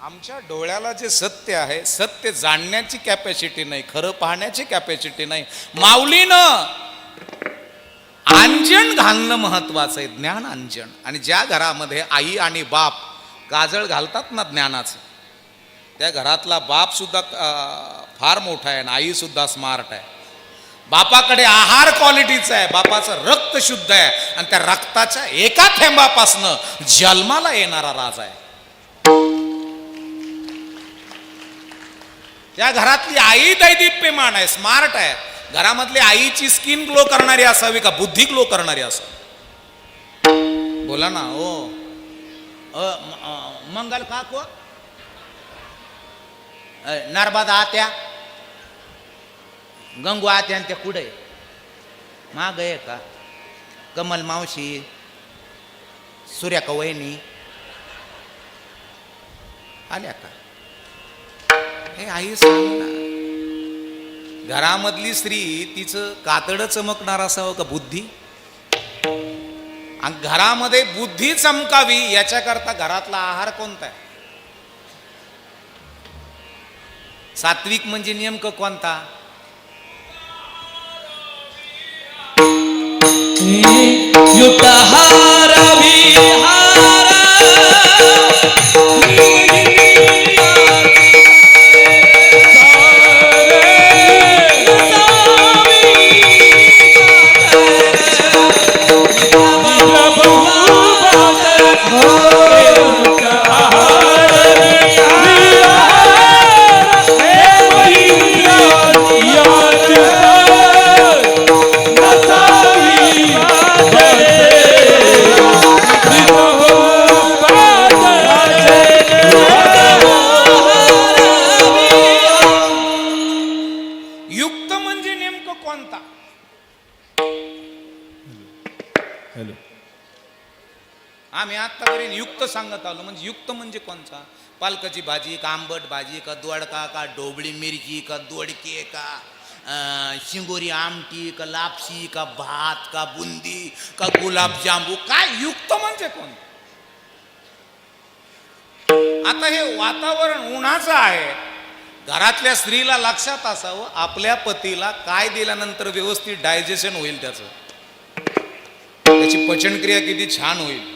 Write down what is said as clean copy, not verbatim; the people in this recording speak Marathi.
आमच्या डोळ्याला जे सत्य आहे, सत्य जाणण्याची कॅपॅसिटी नाही, खरं पाहण्याची कॅपॅसिटी नाही. माऊलीनं अंजन घालणं महत्वाचं आहे, ज्ञान अंजन. आणि ज्या घरामध्ये आई आणि बाप काजळ घालतात ना ज्ञानाचं, त्या घरातला बाप सुद्धा फार मोठा आहे आणि आई सुद्धा स्मार्ट आहे. बापाकडे आहार क्वालिटीचा आहे, बापाचं रक्त शुद्ध आहे आणि त्या रक्ताच्या एका थेंबापासनं जन्माला येणारा राज आहे. त्या घरातली आई दैदिप्यमान आहे, स्मार्ट आहे. घरामधली आईची स्किन ग्लो करणारी असावी का बुद्धी ग्लो करणारी असावी? बोला ना हो. मंगल काको, नर्मदा आत्या, गंगू आत्या त्या कुठे माग आहे का? कमल मावशी, सूर्याका वहिनी आल्या का? हे आई सांग ना. घरामधली स्त्री तिचं कातडं चमकणार असावं का बुद्धी? आणि घरामध्ये बुद्धी चमकावी याच्याकरता घरातला आहार कोणता आहे? सात्विक म्हणजे नेमकं कोणता? युक्ताहार विहार आम्ही आतापर्यंत युक्त सांगत आलो. म्हणजे युक्त म्हणजे कोणता? पालकाची भाजी का, आंबट भाजी का, दोडका का, ढोबळी मिरची का, दोडके का, शिंगोरी आमटी का, लापशी का, भात का, बुंदी का, गुलाबजांबू. काय युक्त म्हणजे कोण? आता हे वातावरण उन्हाचं आहे. घरातल्या स्त्रीला लक्षात असावं आपल्या पतीला काय दिल्यानंतर व्यवस्थित डायजेशन होईल, त्याची पचनक्रिया किती छान होईल.